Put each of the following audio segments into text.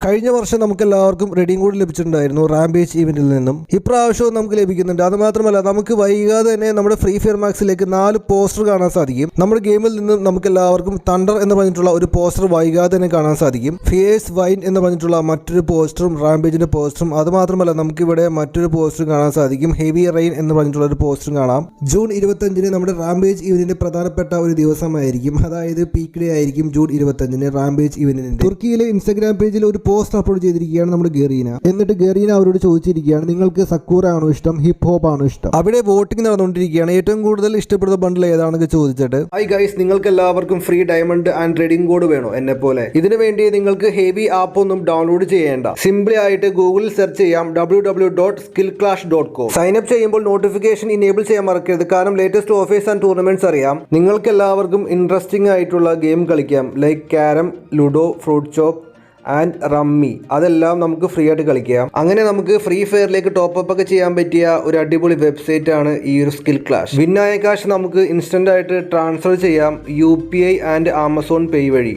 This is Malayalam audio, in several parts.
കഴിഞ്ഞ വർഷം നമുക്ക് എല്ലാവർക്കും റെഡിയും കോഡ് ലഭിച്ചിട്ടുണ്ടായിരുന്നു റാംപേജ് ഇവന്റിൽ നിന്നും. ഇപ്രാവശ്യവും നമുക്ക് ലഭിക്കുന്നുണ്ട്. അത് മാത്രമല്ല നമുക്ക് വൈകാതെ തന്നെ നമ്മുടെ ഫ്രീ ഫയർ മാക്സിലേക്ക് 4 പോസ്റ്റർ കാണാൻ സാധിക്കും. നമ്മുടെ ഗെയിമിൽ നിന്നും നമുക്ക് എല്ലാവർക്കും തണ്ടർ എന്ന് പറഞ്ഞിട്ടുള്ള ഒരു പോസ്റ്റർ വൈകാതെ തന്നെ കാണാൻ സാധിക്കും. ഫിയേഴ്സ് വൈൻ എന്ന് പറഞ്ഞിട്ടുള്ള മറ്റൊരു പോസ്റ്ററും റാംപേജിന്റെ പോസ്റ്ററും. അത് മാത്രമല്ല നമുക്കിവിടെ മറ്റൊരു പോസ്റ്റർ കാണാൻ സാധിക്കും. ഹെവി റെയിൻ എന്ന് പറഞ്ഞിട്ടുള്ള ഒരു പോസ്റ്ററും കാണാം. ജൂൺ 25 നമ്മുടെ റാംപേജ് ഇവന്റിന്റെ പ്രധാനപ്പെട്ട ഒരു ദിവസമായിരിക്കും. അതായത് പീക്ക് ഡേ ആയിരിക്കും ജൂൺ 25 റാംപേജ് ഇവന്റിന്റെ. തുർക്കിയിലെ ഇൻസ്റ്റാഗ്രാം പേജിൽ ഒരു പോസ്റ്റ് അപ്ലോഡ് ചെയ്തിരിക്കുകയാണ് നമ്മുടെ ഗെറീന. എന്നിട്ട് ഗെറീന അവരോട് ചോദിച്ചിരിക്കുകയാണ്, നിങ്ങൾക്ക് സക്കൂറ ആണോ ഇഷ്ടം, ഹിപ്പ് ഹോപ്പ് ആണോ ഇഷ്ടം? അവിടെ വോട്ടിംഗ് നടന്നുകൊണ്ടിരിക്കുകയാണ്. ഏറ്റവും കൂടുതൽ ഇഷ്ടപ്പെടുന്ന ബണ്ടിൽ ഏതാണെന്ന് ചോദിച്ചിട്ട്. ഹൈ ഗൈസ്, നിങ്ങൾക്ക് എല്ലാവർക്കും ഫ്രീ ഡയമണ്ട് ആൻഡ് റെഡിംഗ് കോഡ് വേണോ എന്നെ പോലെ? ഇതിനു വേണ്ടി നിങ്ങൾക്ക് ഹെവി ആപ്പ് ഒന്നും ഡൗൺലോഡ് ചെയ്യേണ്ട. സിംപിളി ആയിട്ട് ഗൂഗിളിൽ സെർച്ച് ചെയ്യാം www.skillclash.com. സൈനപ്പ് ചെയ്യുമ്പോൾ നോട്ടിഫിക്കേഷൻ ഇനേബിൾ ചെയ്യാൻ മറക്കരുത്. കാരണം ലേറ്റസ്റ്റ് ഓഫേഴ്സ് ആൻഡ് ടൂർണമെന്റ്സ് അറിയാം. നിങ്ങൾക്ക് എല്ലാവർക്കും ഇൻട്രസ്റ്റിംഗ് ആയിട്ടുള്ള ഗെയിം കളിക്കാം. Like carrom, ludo, fruit chop and rummy. അതെല്ലാം നമുക്ക് ഫ്രീ ആയിട്ട് കളിക്കാം. അങ്ങനെ നമുക്ക് ഫ്രീ ഫയറിലേക്ക് ടോപ്പ് ഒക്കെ ചെയ്യാൻ പറ്റിയ ഒരു അടിപൊളി വെബ്സൈറ്റ് ആണ് ഈ ഒരു സ്കിൽ ക്ലാഷ്. വിന്നായ കാശ് നമുക്ക് ഇൻസ്റ്റന്റ് ആയിട്ട് ട്രാൻസ്ഫർ ചെയ്യാം UPI ആൻഡ് ആമസോൺ പേ വഴി.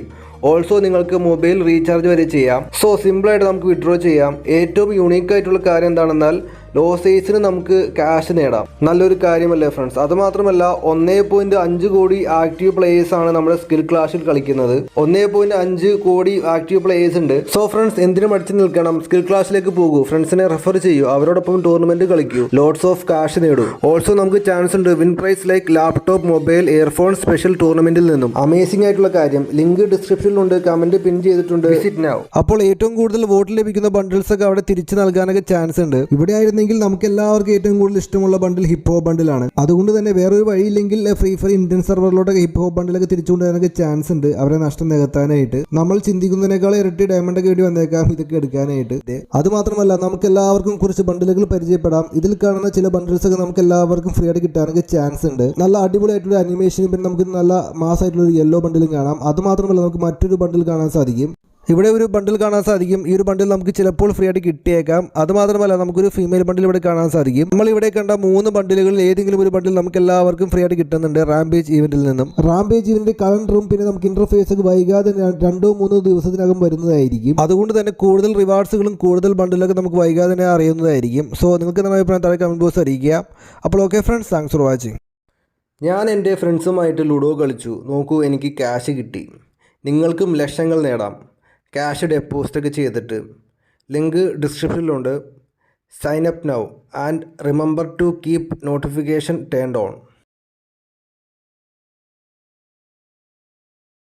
ഓൾസോ നിങ്ങൾക്ക് മൊബൈൽ റീചാർജ് വരെ ചെയ്യാം. സോ സിമ്പിളായിട്ട് നമുക്ക് വിഡ്രോ ചെയ്യാം. ഏറ്റവും യൂണീക്ക് ആയിട്ടുള്ള കാര്യം എന്താണെന്നാൽ ലോ സൈസിന് നമുക്ക് ക്യാഷ് നേടാം. നല്ലൊരു കാര്യമല്ലേ ഫ്രണ്ട്സ്? അതുമാത്രമല്ല 1.5 കോടി ആക്റ്റീവ് പ്ലേയേഴ്സ് ആണ് നമ്മുടെ സ്കിൽ ക്ലാഷിൽ കളിക്കുന്നത്. 1.5 കോടി ആക്റ്റീവ് പ്ലേയേഴ്സ് ഉണ്ട്. സോ ഫ്രണ്ട്സ്, എന്തിനും അടിച്ചു നിൽക്കണം, സ്കിൽ ക്ലാഷിലേക്ക് പോകൂ, ഫ്രണ്ട്സിനെ റെഫർ ചെയ്യൂ, അവരോടൊപ്പം ടൂർണമെന്റ് കളിക്കൂ, ലോട്ട്സ് ഓഫ് ക്യാഷ് നേടൂ. ഓൾസോ നമുക്ക് ചാൻസ് ഉണ്ട് win prize like laptop, mobile, earphone special ടൂർണമെന്റിൽ നിന്നും. അമേസിംഗ് ആയിട്ടുള്ള കാര്യം, ലിങ്ക് ഡിസ്ക്രിപ്ഷനിലുണ്ട്, കമന്റ് പിൻ ചെയ്തിട്ടുണ്ട്, വിസിറ്റ് നൗ. അപ്പോൾ ഏറ്റവും കൂടുതൽ വോട്ട് ലഭിക്കുന്ന ബണ്ടിൽസ് ഒക്കെ അവിടെ തിരിച്ചു നൽകാനൊക്കെ ചാൻസ് ഉണ്ട്. ഇവിടെ ആയിരുന്നെങ്കിൽ നമുക്ക് എല്ലാവർക്കും ഏറ്റവും കൂടുതൽ ഇഷ്ടമുള്ള ബണ്ടിൽ ഹിപ്പ് ഹോപ്പ് ബണ്ടിലാണ്. അതുകൊണ്ട് തന്നെ വേറൊരു വഴിയില്ലെങ്കിൽ ഫ്രീ ഫയർ ഇന്ത്യൻ സെർവറിലോട്ട് ഹിപ്പ് ഹോപ്പ് ബണ്ടിലൊക്കെ തിരിച്ചുകൊണ്ടുവരാനൊക്കെ ചാൻസ് ഉണ്ട്. അവരെ നഷ്ടം നികത്താനായിട്ട്. നമ്മൾ ചിന്തിക്കുന്നതിനേക്കാൾ ഇരട്ടി ഡയമണ്ട് ഒക്കെ വേണ്ടി വന്നേക്കാം ഇതൊക്കെ എടുക്കാനായിട്ട്. അത് മാത്രമല്ല നമുക്ക് എല്ലാവർക്കും കുറച്ച് ബണ്ടിലുകൾ പരിചയപ്പെടാം. ഇതിൽ കാണുന്ന ചില ബണ്ടിൽസ് ഒക്കെ നമുക്ക് എല്ലാവർക്കും ഫ്രീ ആയിട്ട് കിട്ടാനൊക്കെ ചാൻസ് ഉണ്ട്. നല്ല അടിപൊളിയായിട്ടുള്ള അനിമേഷനും പിന്നെ നമുക്ക് നല്ല മാസമായിട്ടുള്ള ഒരു യെല്ലോ ബണ്ടിലും കാണാം. അത് മാത്രമല്ല നമുക്ക് മറ്റൊരു ബണ്ടിൽ കാണാൻ സാധിക്കും. ഇവിടെ ഒരു ബണ്ടിൽ കാണാൻ സാധിക്കും. ഈ ഒരു ബണ്ടിൽ നമുക്ക് ചിലപ്പോൾ ഫ്രീ ആയിട്ട് കിട്ടിയേക്കാം. അത് മാത്രമല്ല നമുക്കൊരു ഫീമെയിൽ ബണ്ടിൽ ഇവിടെ കാണാൻ സാധിക്കും. നമ്മൾ ഇവിടെ കണ്ട 3 ബണ്ടിലുകളിൽ ഏതെങ്കിലും ഒരു ബണ്ടിൽ നമുക്ക് എല്ലാവർക്കും ഫ്രീ ആയിട്ട് കിട്ടുന്നുണ്ട് റാംപേജ് ഇവന്റിൽ നിന്നും. റാംപേജ് ഇവന്റിന്റെ കലണ്ടറും പിന്നെ നമുക്ക് ഇന്റർഫേസ് ഒക്കെ വൈകാതെ 2-3 ദിവസത്തിനകം വരുന്നതായിരിക്കും. അതുകൊണ്ട് തന്നെ കൂടുതൽ റിവാർഡ്സുകളും കൂടുതൽ ബണ്ടിലൊക്കെ നമുക്ക് വൈകാതെ തന്നെ അറിയുന്നതായിരിക്കും. സോ നിങ്ങൾക്ക് എന്താണ് അഭിപ്രായം താഴെ കമന്റ് ബോക്സ് അറിയിക്കുക. അപ്പോൾ okay friends, thanks for watching. ഞാൻ എൻ്റെ ഫ്രണ്ട്സുമായിട്ട് ലുഡോ കളിച്ചു. നോക്കൂ, എനിക്ക് ക്യാഷ് കിട്ടി. നിങ്ങൾക്കും ലക്ഷങ്ങൾ നേടാം ക്യാഷ് ഡെപ്പോസിറ്റ് ഒക്കെ ചെയ്തിട്ട്. ലിങ്ക് ഡിസ്ക്രിപ്ഷനിലുണ്ട്. Sign up now and remember to keep notification turned on.